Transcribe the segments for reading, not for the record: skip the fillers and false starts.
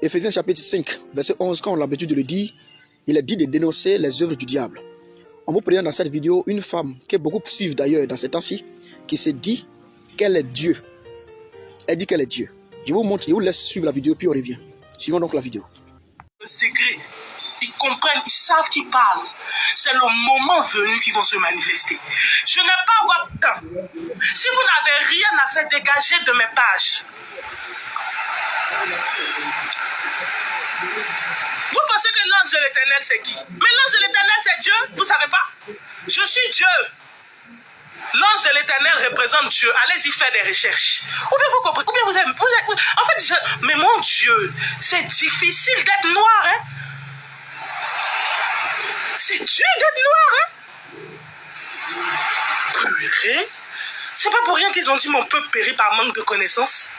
Éphésiens chapitre 5, verset 11, quand on a l'habitude de le dire, il est dit de dénoncer les œuvres du diable. On vous présente dans cette vidéo une femme que beaucoup suivent d'ailleurs dans ces temps-ci, qui se dit qu'elle est Dieu. Elle dit qu'elle est Dieu. Je vous montre, je vous laisse suivre la vidéo, puis on revient. Suivons donc la vidéo. Le secret, ils comprennent, ils savent qu'ils parlent. C'est le moment venu qu'ils vont se manifester. Je n'ai pas votre temps. Si vous n'avez rien à faire, dégagez de mes pages. Vous pensez que l'ange de l'Éternel, c'est qui? Mais l'ange de l'Éternel, c'est Dieu, vous ne savez pas? Je suis Dieu. L'ange de l'Éternel représente Dieu. Allez-y faire des recherches. Ou bien vous comprenez, ou bien vous êtes... En fait, mais mon Dieu, c'est difficile d'être noir, hein? C'est dur d'être noir, hein? Purée. C'est pas pour rien qu'ils ont dit mon peuple périt par manque de connaissances.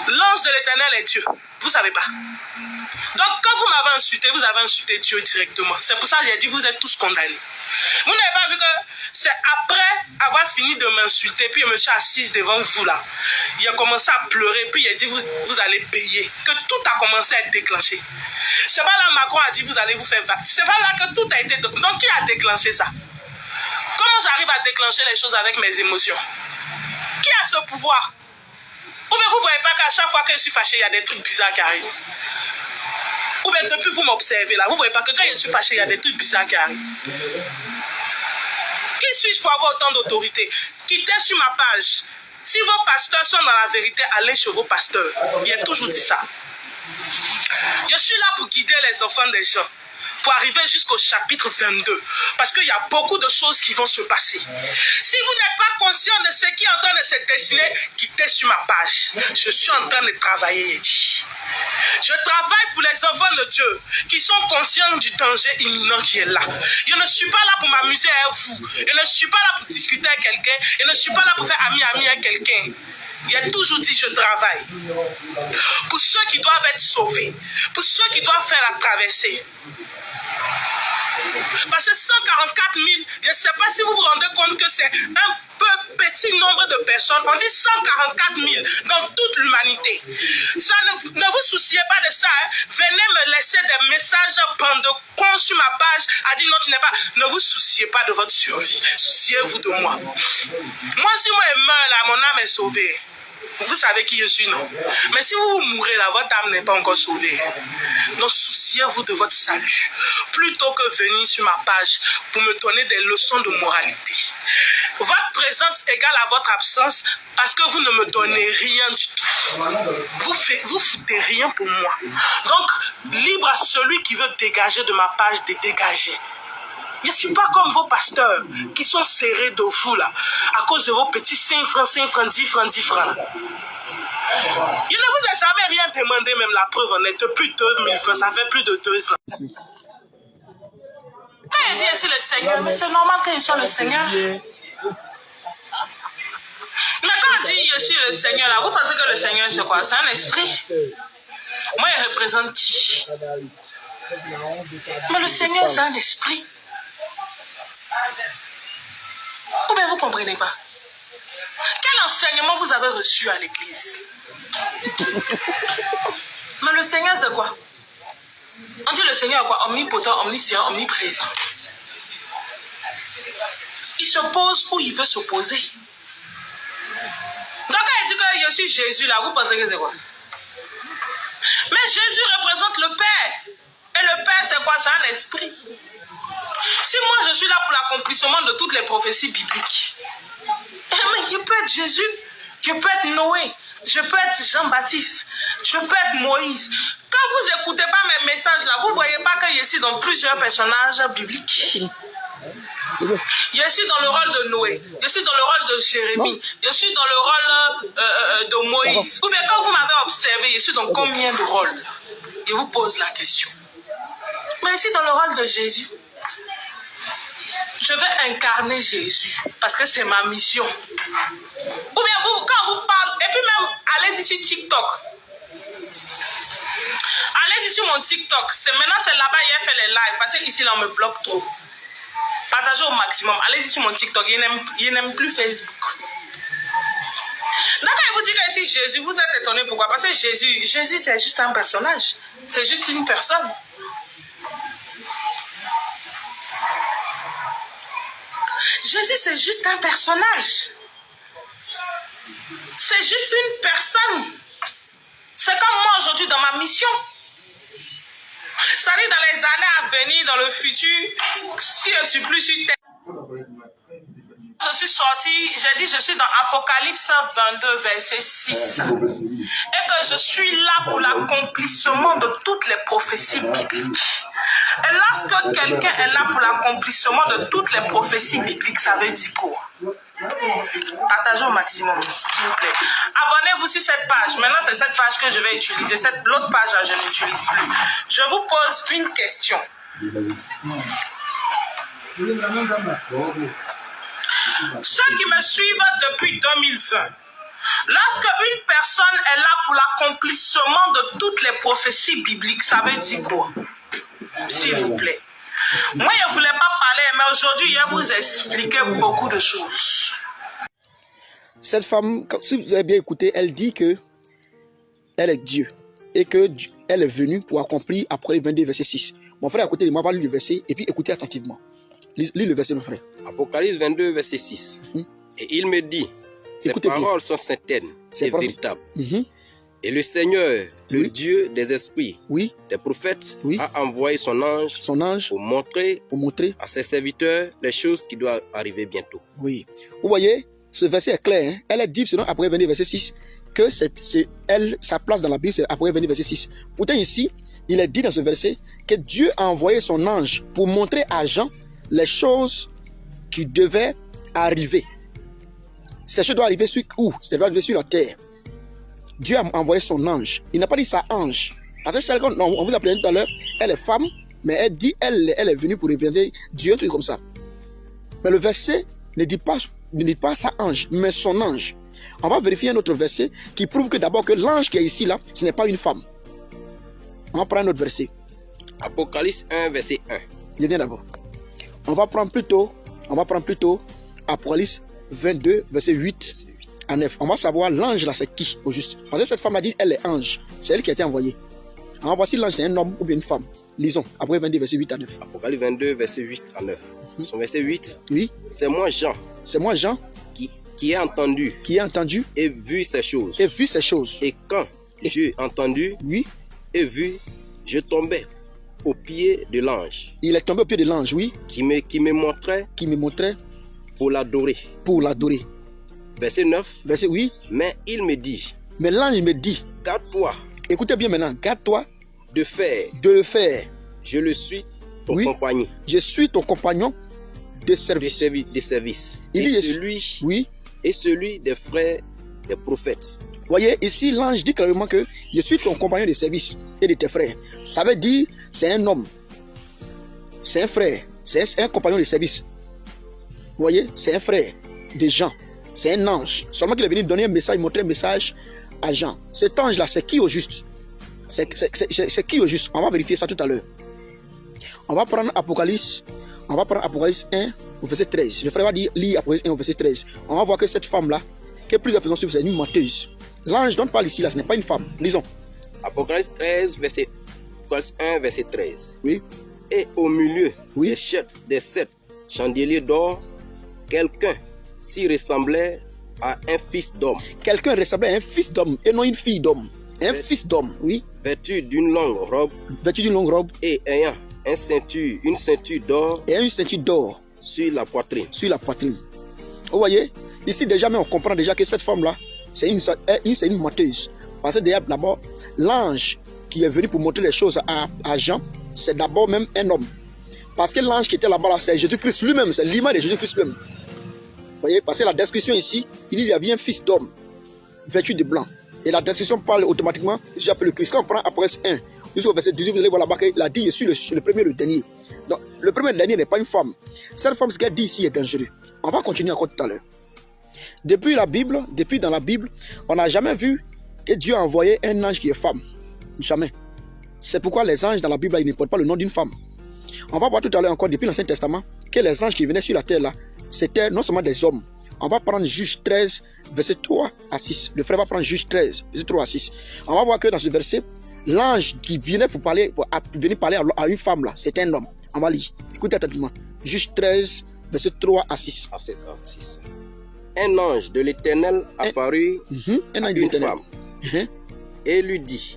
L'ange de l'Éternel est Dieu. Vous savez pas. Donc quand vous m'avez insulté, vous avez insulté Dieu directement. C'est pour ça que j'ai dit vous êtes tous condamnés. Vous n'avez pas vu que c'est après avoir fini de m'insulter, puis je me suis assise devant vous là. Il a commencé à pleurer, puis il a dit vous allez payer. Que tout a commencé à être déclenché. C'est pas là Macron a dit vous allez vous faire vacciner. C'est pas là que tout a été... Donc qui a déclenché ça? Comment j'arrive à déclencher les choses avec mes émotions? Qui a ce pouvoir? Ou bien vous ne voyez pas qu'à chaque fois que je suis fâché, il y a des trucs bizarres qui arrivent? Ou bien depuis vous m'observez là, vous ne voyez pas que quand je suis fâché, il y a des trucs bizarres qui arrivent? Qui suis-je pour avoir autant d'autorité? Quittez sur ma page. Si vos pasteurs sont dans la vérité, allez chez vos pasteurs. Il a toujours dit ça. Je suis là pour guider les enfants des gens, pour arriver jusqu'au chapitre 22. Parce qu'il y a beaucoup de choses qui vont se passer. Si vous n'êtes pas conscient de ce qui est en train de se dessiner, quittez sur ma page. Je suis en train de travailler, Eddie. Je travaille pour les enfants de Dieu qui sont conscients du danger imminent qui est là. Je ne suis pas là pour m'amuser avec vous. Je ne suis pas là pour discuter avec quelqu'un. Je ne suis pas là pour faire ami-ami avec quelqu'un. Il a toujours dit je travaille. Pour ceux qui doivent être sauvés. Pour ceux qui doivent faire la traversée. Parce que 144 000, je ne sais pas si vous vous rendez compte que c'est un peu petit nombre de personnes. On dit 144 000 dans toute l'humanité. Ça ne vous souciez pas de ça. Hein? Venez me laisser des messages pendant sur ma page a dit non, tu n'es pas. Ne vous souciez pas de votre survie. Souciez-vous de moi. Moi, si moi je meurs là, mon âme est sauvée. Vous savez qui je suis, non? Mais si vous mourrez là, votre âme n'est pas encore sauvée. Donc souciez-vous de votre salut. Plutôt que venir sur ma page pour me donner des leçons de moralité. Votre présence égale à votre absence parce que vous ne me donnez rien du tout. Vous foutez rien pour moi. Donc, libre à celui qui veut dégager de ma page de dégager. Je ne suis pas comme vos pasteurs qui sont serrés de vous là, à cause de vos petits 5 francs, 10 francs. Je ne vous ai jamais rien demandé, même la preuve en est plus de 2000 francs, ça fait plus de 2 ans. Quand il dit ici le Seigneur, mais c'est normal qu'il soit le Seigneur. Mais quand il dit je suis le Seigneur là, vous pensez que le Seigneur c'est quoi? C'est un esprit. Moi, il représente qui? Mais le Seigneur c'est un esprit. Ou bien vous ne comprenez pas? Quel enseignement vous avez reçu à l'église? Mais le Seigneur c'est quoi? On dit le Seigneur est quoi? Omnipotent, omniscient, omniprésent. Il se pose où il veut se poser. Donc quand il dit que je suis Jésus là, vous pensez que c'est quoi? Mais Jésus représente le Père. Et le Père c'est quoi? C'est un esprit. Si moi je suis là pour l'accomplissement de toutes les prophéties bibliques, mais je peux être Jésus, je peux être Noé, je peux être Jean-Baptiste, je peux être Moïse. Quand vous n'écoutez pas mes messages là, vous ne voyez pas que je suis dans plusieurs personnages bibliques. Je suis dans le rôle de Noé, je suis dans le rôle de Jérémie, je suis dans le rôle de Moïse. Ou bien quand vous m'avez observé, je suis dans combien de rôles? Je vous pose la question. Mais je suis dans le rôle de Jésus. Je vais incarner Jésus parce que c'est ma mission. Ou bien vous, quand vous parlez, et puis même, allez-y sur TikTok. Allez-y sur mon TikTok. Maintenant, c'est là-bas, il a fait les lives parce qu'ici, là, on me bloque trop. Partagez au maximum. Allez-y sur mon TikTok. Il n'aime plus Facebook. Donc, quand il vous dire que ici Jésus, vous êtes étonné pourquoi? Parce que Jésus c'est juste un personnage. C'est juste une personne. Jésus c'est juste un personnage. C'est juste une personne. C'est comme moi aujourd'hui dans ma mission. Ça dit dans les années à venir, dans le futur, si je suis plus sur terre. Je suis sortie, j'ai dit je suis dans Apocalypse 22, verset 6. Et que je suis là pour l'accomplissement de toutes les prophéties bibliques. Et lorsque quelqu'un est là pour l'accomplissement de toutes les prophéties bibliques, ça veut dire quoi? Partagez au maximum, s'il vous plaît. Abonnez-vous sur cette page. Maintenant, c'est cette page que je vais utiliser. L'autre page, je n'utilise plus. Je vous pose une question. Ceux qui me suivent depuis 2020, lorsque une personne est là pour l'accomplissement de toutes les prophéties bibliques, ça veut dire quoi? S'il vous plaît. Moi, je ne voulais pas parler, mais aujourd'hui, je vais vous expliquer beaucoup de choses. Cette femme, si vous avez bien écouté, elle dit que elle est Dieu et que elle est venue pour accomplir Apocalypse 22, verset 6. Mon frère à côté de moi va lire le verset et puis écoutez attentivement. Lis le verset, mon frère. Apocalypse 22, verset 6. Et il me dit, ces paroles sont certaines et véritables. Et le Seigneur, le Dieu des esprits, des prophètes, a envoyé son ange pour montrer à ses serviteurs les choses qui doivent arriver bientôt. Oui. Vous voyez, ce verset est clair. Hein? Elle est dit selon Apocalypse 22, verset 6, que sa place dans la Bible, c'est Apocalypse 22, verset 6. Pourtant ici, il est dit dans ce verset que Dieu a envoyé son ange pour montrer à Jean les choses qui devaient arriver. Ces choses doivent arriver sur où? Elles doivent arriver sur la terre. Dieu a envoyé son ange. Il n'a pas dit sa ange. Parce que celle qu'on vous a appelé tout à l'heure, elle est femme, mais elle dit elle est venue pour représenter Dieu, un truc comme ça. Mais le verset ne dit pas sa ange, mais son ange. On va vérifier un autre verset qui prouve que d'abord que l'ange qui est ici là, ce n'est pas une femme. On va prendre un autre verset. Apocalypse 1, verset 1. Il vient d'abord. On va prendre plutôt Apocalypse 22, verset 8 à 9. On va savoir l'ange là c'est qui au juste. Parce que cette femme a dit elle est ange. C'est elle qui a été envoyée. Alors voici l'ange c'est un homme ou bien une femme. Lisons. Après 22, verset 8 à 9. Apocalypse 22, verset 8 à 9. Son verset 8. Oui. C'est moi Jean. C'est moi Jean. Qui a entendu. Qui a entendu. Et vu ces choses. Et vu ces choses. Et quand j'ai entendu. Oui. Et vu, je tombais au pied de l'ange. Il est tombé au pied de l'ange, oui. Qui me montrait. Pour l'adorer. Verset 9. Verset oui. Mais il me dit. Mais l'ange me dit. Garde-toi. Écoutez bien maintenant. Garde-toi. De le faire. Je le suis ton compagnon. Je suis ton compagnon de service. De service. Il et dit celui. Oui. Et celui des frères des prophètes. Voyez, ici l'ange dit clairement que je suis ton compagnon de service et de tes frères. Ça veut dire c'est un homme. C'est un frère. C'est un compagnon de service. Vous voyez, c'est un frère de Jean. C'est un ange. Seulement qu'il est venu donner un message, montrer un message à Jean. Cet ange-là, c'est qui au juste? C'est qui au juste? On va vérifier ça tout à l'heure. On va prendre Apocalypse 1 au verset 13. Le frère va dire, lire Apocalypse 1 au verset 13. On va voir que cette femme-là, que plusieurs personnes suivent, c'est une menteuse. L'ange dont on parle ici, là, ce n'est pas une femme. Lisons. Apocalypse 1, verset 13. Oui. Et au milieu des 7 chandeliers d'or, quelqu'un s'y ressemblait à un fils d'homme. Quelqu'un ressemblait à un fils d'homme et non une fille d'homme. Un fils d'homme, oui. Vêtu d'une longue robe. Et ayant une ceinture d'or. Et une ceinture d'or. Sur la poitrine. Vous voyez, ici déjà, mais on comprend déjà que cette femme-là, c'est une menteuse. Parce que d'abord, l'ange qui est venu pour montrer les choses à Jean, c'est d'abord même un homme. Parce que l'ange qui était là-bas, là, c'est Jésus-Christ lui-même, c'est l'image de Jésus-Christ lui-même. Vous voyez, parce que la description ici, il y avait un fils d'homme, vêtu de blanc. Et la description parle automatiquement, j'appelle le Christ. Quand on prend Apocalypse 1, jusqu'au verset 18, vous allez voir là-bas qu'il a dit, je suis le premier et le dernier. Donc, le premier et le dernier n'est pas une femme. Cette femme, ce qu'elle dit ici est dangereux. On va continuer encore tout à l'heure. Depuis dans la Bible, on n'a jamais vu que Dieu a envoyé un ange qui est femme. Jamais. C'est pourquoi les anges dans la Bible, ils ne portent pas le nom d'une femme. On va voir tout à l'heure encore, depuis l'Ancien Testament, que les anges qui venaient sur la terre là, c'était non seulement des hommes. On va prendre Juge 13, verset 3 à 6. Le frère va prendre Juge 13, verset 3 à 6. On va voir que dans ce verset, l'ange qui venait pour parler, venir parler à une femme là, c'est un homme. On va lire. Écoutez attentivement. Juge 13, verset 3 à 6. Un ange de l'Éternel apparut à une femme et lui dit,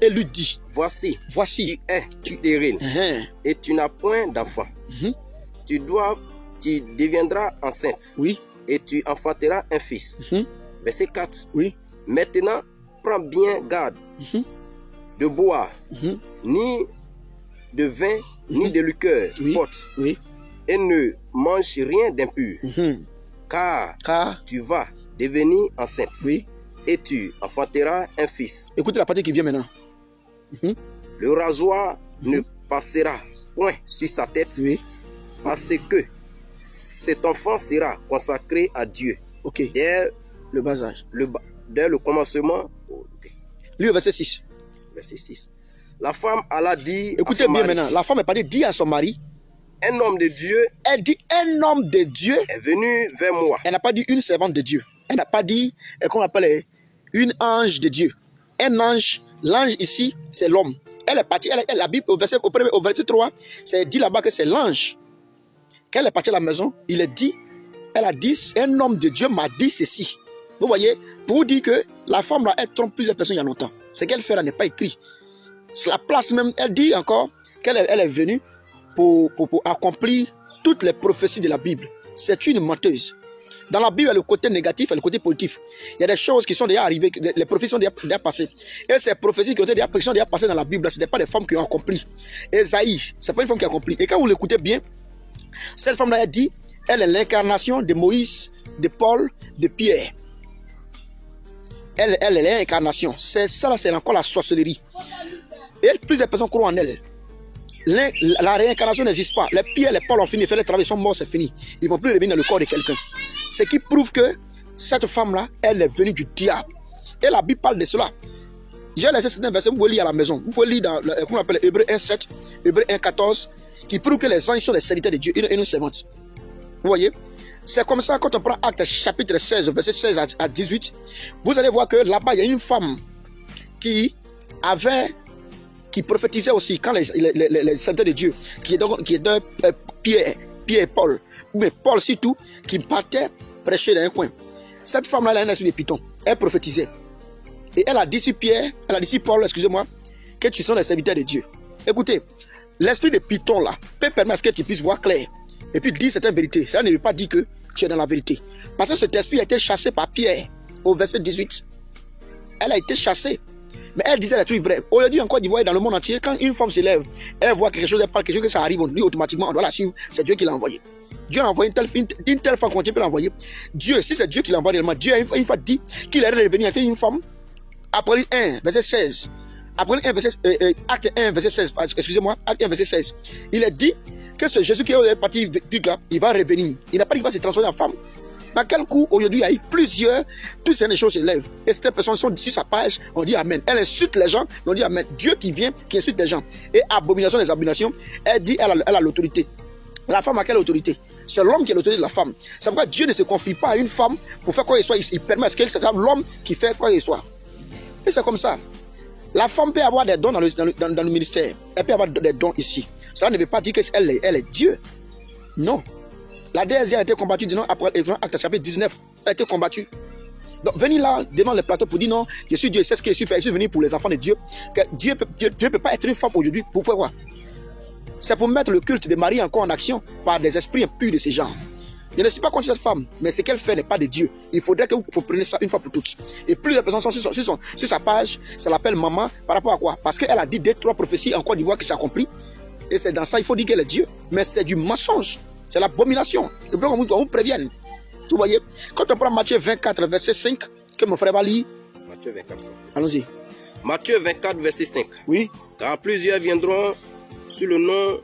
voici, tu es stérile et tu n'as point d'enfant. Tu deviendras enceinte et tu enfanteras un fils. Verset 4. Maintenant, prends bien garde de boire ni de vin ni de liqueur forte et ne mange rien d'impur. Car tu vas devenir enceinte et tu enfanteras un fils. Écoutez la partie qui vient maintenant. Le rasoir ne passera point sur sa tête parce que cet enfant sera consacré à Dieu dès le bas âge. Dès le commencement. Lui, verset 6. Verset 6. La femme alla dire. Écoutez bien maintenant. La femme est partie dire à son mari. Un homme de Dieu. Elle dit un homme de Dieu est venu vers moi. Elle n'a pas dit une servante de Dieu. Elle n'a pas dit, qu'on appelle une ange de Dieu. Un ange, l'ange ici, c'est l'homme. Elle est partie, la Bible au verset 3, c'est dit là-bas que c'est l'ange. Quand elle est partie à la maison, elle a dit, un homme de Dieu m'a dit ceci. Vous voyez, pour vous dire que la femme là, elle trompe plusieurs personnes il y a longtemps. Ce qu'elle fait là n'est pas écrit. C'est la place même, elle dit encore qu'elle est venue pour accomplir toutes les prophéties de la Bible. C'est une menteuse. Dans la Bible, il y a le côté négatif et le côté positif. Il y a des choses qui sont déjà arrivées, les prophéties sont déjà passées. Et ces prophéties qui sont déjà passées dans la Bible, ce n'est pas des femmes qui ont accompli. Esaïe, ce n'est pas une femme qui a accompli. Et quand vous l'écoutez bien, cette femme-là, elle dit, elle est l'incarnation de Moïse, de Paul, de Pierre. Elle est l'incarnation. C'est ça, c'est encore la sorcellerie. Et plusieurs personnes croient en elle. La réincarnation n'existe pas. Les Pierre, les Paul ont fini de faire le travail, ils sont morts, c'est fini. Ils ne vont plus revenir dans le corps de quelqu'un. Ce qui prouve que cette femme-là, elle est venue du diable. Et la Bible parle de cela. J'ai laissé certains versets, vous pouvez lire à la maison. Vous pouvez lire dans qu'on appelle Hébreux 1,7, Hébreux 1,14, qui prouve que les anges sont les serviteurs de Dieu et nos servantes. Vous voyez? C'est comme ça quand on prend Actes chapitre 16, verset 16 à 18. Vous allez voir que là-bas, il y a une femme qui prophétisait aussi quand les serviteurs de Dieu, qui est de Pierre et Paul, mais Paul surtout, qui partait prêcher dans un coin. Cette femme-là, elle a un esprit de python. Elle prophétisait. Et elle a dit sur Paul, excusez-moi, que tu sois les serviteurs de Dieu. Écoutez, l'esprit de python là peut permettre à ce que tu puisses voir clair. Et puis dire certaines vérités. Cela ne veut pas dire que tu es dans la vérité. Parce que cet esprit a été chassé par Pierre au verset 18. Elle a été chassée. Mais elle disait des trucs vrais. Aujourd'hui, en Côte d'Ivoire, dans le monde entier, quand une femme se lève, elle voit quelque chose, elle parle quelque chose, que ça arrive, on dit automatiquement, on doit la suivre. C'est Dieu qui l'a envoyé. Dieu a envoyé une telle femme qu'on peut l'envoyer. Dieu, si c'est Dieu qui l'a envoyé réellement, Dieu a une fois dit qu'il allait revenir à une femme. Après 1, verset 16. Après 1, verset, acte 1, verset 16. Excusez-moi, acte 1, verset 16. Il a dit que ce Jésus qui est parti là, il va revenir. Il n'a pas dit qu'il va se transformer en femme. Dans quel coup, aujourd'hui, il y a eu plusieurs, toutes ces choses se lèvent. Et ces personnes sont sur sa page, on dit Amen. Elle insulte les gens, on dit Amen. Dieu qui vient, qui insulte les gens. Et abomination des abominations, elle dit, elle a l'autorité. La femme a quelle autorité? C'est l'homme qui a l'autorité de la femme. C'est pourquoi Dieu ne se confie pas à une femme pour faire quoi qu'il soit. Il permet à ce qu'elle soit l'homme qui fait quoi qu'il soit. Et c'est comme ça. La femme peut avoir des dons dans le ministère. Elle peut avoir des dons ici. Cela ne veut pas dire qu'elle est Dieu. Non. La déesse a été combattue, disons, après Acte chapitre 19. Elle a été combattue. Donc, venir là, devant le plateau pour dire non, je suis Dieu, c'est ce que je suis fait. Je suis venu pour les enfants de Dieu. Que Dieu ne peut pas être une femme aujourd'hui pour faire quoi? C'est pour mettre le culte de Marie encore en action par des esprits impurs de ces gens. Je ne suis pas contre cette femme, mais ce qu'elle fait n'est pas de Dieu. Il faudrait que vous compreniez ça une fois pour toutes. Et plusieurs personnes sont sur sa page, ça l'appelle maman, par rapport à quoi? Parce qu'elle a dit 2-3 prophéties en Côte d'Ivoire qui s'accomplissent. Et c'est dans ça, il faut dire qu'elle est Dieu. Mais c'est du mensonge. C'est l'abomination. Il faut qu'on vous prévienne. Vous voyez? Quand on prend Matthieu 24, verset 5, que mon frère va lire. Matthieu 24, 5. Allons-y. Matthieu 24, verset 5. Oui. Car plusieurs viendront sur le nom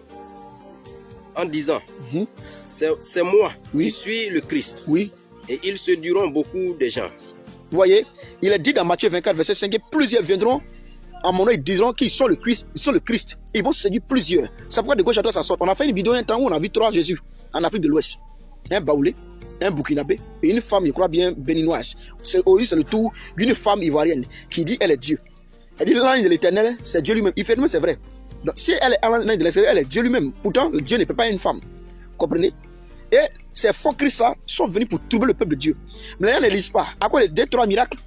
en disant, c'est moi qui suis le Christ. Oui. Et ils séduiront beaucoup de gens. Vous voyez? Il est dit dans Matthieu 24, verset 5, que plusieurs viendront en mon nom, ils diront qu'ils sont le Christ. Ils sont le Christ. Ils vont séduire plusieurs. C'est pourquoi de gauche à droite ça sort. On a fait une vidéo un temps où on a vu 3 Jésus en Afrique de l'Ouest. Un baoulé. un Burkinabé et une femme, je crois bien, béninoise. C'est le tour d'une femme ivoirienne qui dit elle est Dieu. Elle dit l'ange de l'Éternel, c'est Dieu lui-même. Effectivement, c'est vrai. Donc, si elle est l'ange de l'Éternel, elle est Dieu lui-même. Pourtant, Dieu ne peut pas être une femme. Comprenez? Et ces faux Christ-là sont venus pour troubler le peuple de Dieu. Mais là, ils ne lisent pas. À quoi les 2-3 miracles?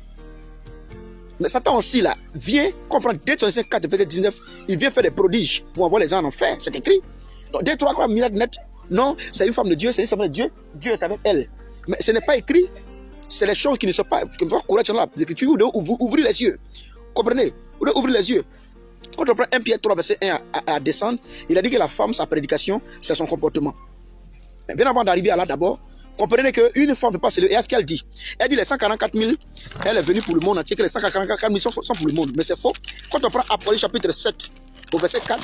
Mais Satan aussi, là, vient comprendre 2 4, verset 19. Il vient faire des prodiges pour envoyer les gens en enfer. C'est écrit. Donc, 2-3 miracles net. Non, c'est une femme de Dieu, c'est une femme de Dieu. Dieu est avec elle. Mais ce n'est pas écrit. C'est les choses qui ne sont pas correctes dans les Écritures. Vous devez ouvrir les yeux. Comprenez? Vous devez ouvrir les yeux. Quand on prend 1 Pierre 3, verset 1 à descendre, il a dit que la femme, sa prédication, c'est son comportement. Mais bien avant d'arriver à là d'abord, comprenez qu'une femme ne peut pas se lever. Et à ce qu'elle dit, elle dit les 144 000, elle est venue pour le monde entier, que les 144 000 sont pour le monde. Mais c'est faux. Quand on prend Apocalypse chapitre 7, au verset 4,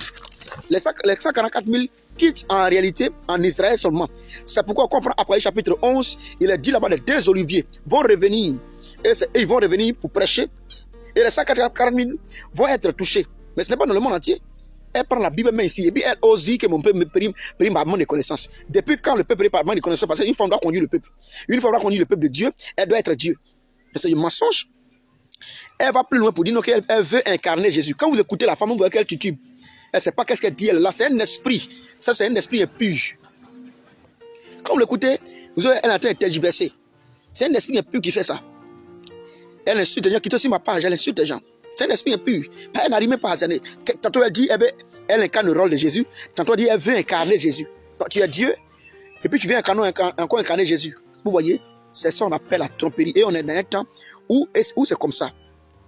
les 144 000 quittent en réalité en Israël seulement. C'est pourquoi quand on prend Apocalypse chapitre 11, il est dit là-bas les 2 oliviers vont revenir. Et ils vont revenir pour prêcher. Et les 140 000 vont être touchés. Mais ce n'est pas dans le monde entier. Elle prend la Bible même ici. Et puis elle ose dire que mon peuple me prime par manque de connaissance. Depuis quand le peuple est par manque de connaissance? Parce qu'une femme doit conduire le peuple. Une femme doit conduire le peuple de Dieu. Elle doit être Dieu. C'est un mensonge. Elle va plus loin pour dire qu'elle veut incarner Jésus. Quand vous écoutez la femme, vous voyez qu'elle titube. Elle ne sait pas qu'est-ce qu'elle dit. Là, c'est un esprit. Ça, c'est un esprit impur. Quand vous l'écoutez, vous voyez elle est en train de tergiverser. C'est un esprit impur qui fait ça. Elle insulte les gens. Quitte aussi ma page. Elle insulte les gens. C'est un esprit impur. Elle n'arrive même pas à s'aimer. Tantôt elle dit, elle incarne le rôle de Jésus. Tantôt elle dit, elle veut incarner Jésus. Donc, tu es Dieu, et puis tu viens encore incarner Jésus. Vous voyez, c'est ça qu'on appelle la tromperie. Et on est dans un temps où c'est comme ça.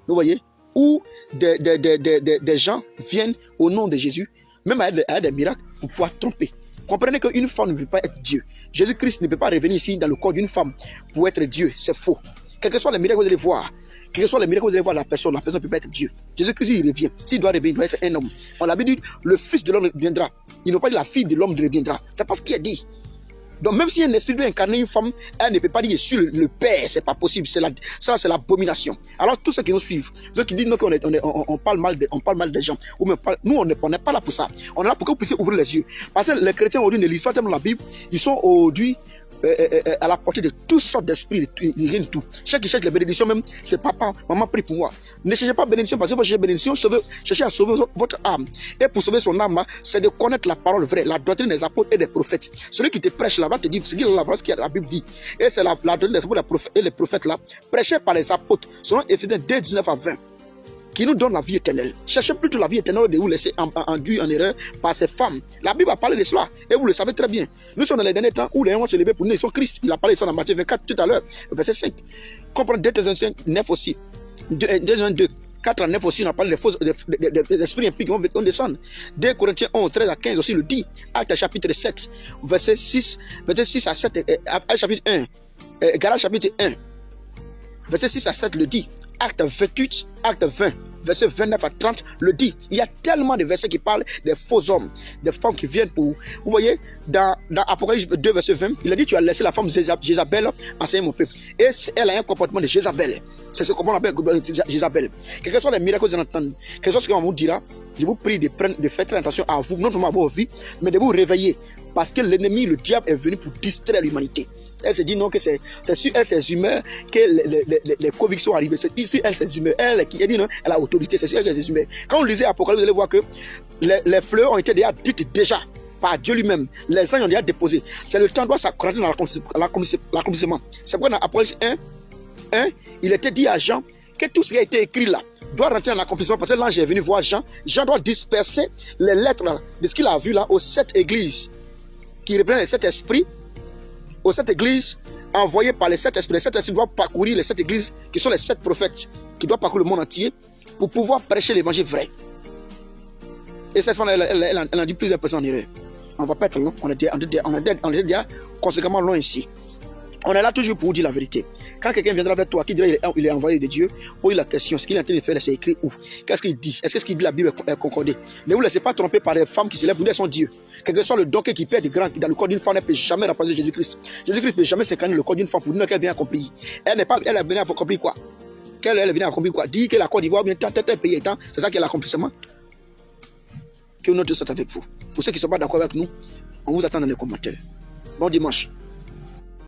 Vous voyez, où des gens viennent au nom de Jésus, même avec des miracles, pour pouvoir tromper. Comprenez qu'une femme ne peut pas être Dieu. Jésus-Christ ne peut pas revenir ici dans le corps d'une femme pour être Dieu. C'est faux. Quels que soient les miracles que vous allez voir, quels que soient les miracles que vous allez voir, la personne ne peut pas être Dieu. Jésus-Christ, il revient. S'il doit revenir, il doit être un homme. On l'avait dit, le fils de l'homme viendra. Ils n'ont pas dit la fille de l'homme reviendra. C'est pas ce qu'il a dit. Donc même si un esprit veut incarner une femme, elle ne peut pas dire je suis le père, c'est pas possible, ça c'est l'abomination. Alors tous ceux qui nous suivent, ceux qui disent qu'on parle mal des gens, ou même nous on n'est pas là pour ça. On est là pour que vous puissiez ouvrir les yeux. Parce que les chrétiens aujourd'hui ne lisent pas tellement la Bible, ils sont aujourd'hui à la portée de toutes sortes d'esprits, ils rien de tout. Ceux qui cherchent les bénédictions même, c'est papa, maman prie pour moi. Ne cherchez pas bénédiction parce que vous cherchez bénédiction, cherchez à sauver votre âme. Et pour sauver son âme, c'est de connaître la parole vraie, la doctrine des apôtres et des prophètes. Celui qui te prêche là va te dire ce que la Bible dit. Et c'est la doctrine des apôtres et les prophètes là, prêchés par les apôtres, selon Éphésiens 2, 19 à 20. Qui nous donne la vie éternelle. Cherchez plutôt la vie éternelle de vous laisser induire en erreur par ces femmes. La Bible a parlé de cela et vous le savez très bien. Nous sommes dans les derniers temps où les gens vont se lever pour nous. Ils sont Christ. Il a parlé de ça dans Matthieu 24 tout à l'heure, verset 5. Comprenez 2 Thessaloniciens 9 aussi. 2 4 à 9 aussi, on a parlé des esprits impies qui vont descendre. 2 Corinthiens 11, 13 à 15 aussi le dit. Actes chapitre 7, verset 6 à 7, Actes chapitre 1, Galates chapitre 1, verset 6 à 7 le dit. Acte 28, acte 20, verset 29 à 30 le dit. Il y a tellement de versets qui parlent des faux hommes, des femmes qui viennent pour... Vous voyez, dans Apocalypse 2, verset 20, il a dit, tu as laissé la femme Jézabel enseigner mon peuple. Et elle a un comportement de Jézabel. C'est ce qu'on appelle Jézabel. Quels que soient les miracles que vous entendez, quel que soit ce qu'on vous dira, je vous prie de faire très attention à vous, non seulement à vos vies, mais de vous réveiller. Parce que l'ennemi, le diable, est venu pour distraire l'humanité. Elle se dit non, que c'est sur elle, ses humeurs, que les convictions arrivent. C'est ici, elle, ses humeurs. Elle dit non, elle a autorité, c'est sur elle, ses humeurs. Quand vous lisez Apocalypse, vous allez voir que les fleurs ont été dites déjà par Dieu lui-même. Les anges ont déjà déposé. C'est le temps doit s'accroître dans l'accomplissement. C'est pourquoi dans Apocalypse 1, il était dit à Jean que tout ce qui a été écrit là doit rentrer en accomplissement. Parce que l'ange est venu voir Jean. Jean doit disperser les lettres là, de ce qu'il a vu là aux 7 églises. Qui reprennent les 7 esprits, aux 7 églises envoyées par les 7 esprits. Les 7 esprits doivent parcourir les 7 églises qui sont les 7 prophètes qui doivent parcourir le monde entier pour pouvoir prêcher l'évangile vrai. Et cette femme, elle a dit plusieurs personnes en erreur. On ne va pas être long, on est déjà conséquemment loin ici. On est là toujours pour vous dire la vérité. Quand quelqu'un viendra vers toi, qui dira qu'il est envoyé de Dieu, pose la question, ce qu'il est en train de faire, c'est écrit où? Qu'est-ce qu'il dit? Est-ce que ce qu'il dit la Bible est concordée? Ne vous laissez pas tromper par les femmes qui se lèvent pour dire son Dieu. Quel que soit le don qui perd de grand dans le corps d'une femme, elle ne peut jamais remplacer Jésus-Christ. Jésus-Christ ne peut jamais s'incarner le corps d'une femme pour dire qu'elle vient accomplir. Elle est venue accomplir quoi? Elle est venue accomplir quoi? Dire que la Côte d'Ivoire vient tant pays tant, c'est ça qui est l'accomplissement. Que notre Dieu soit avec vous. Pour ceux qui ne sont pas d'accord avec nous, on vous attend dans les commentaires. Bon dimanche.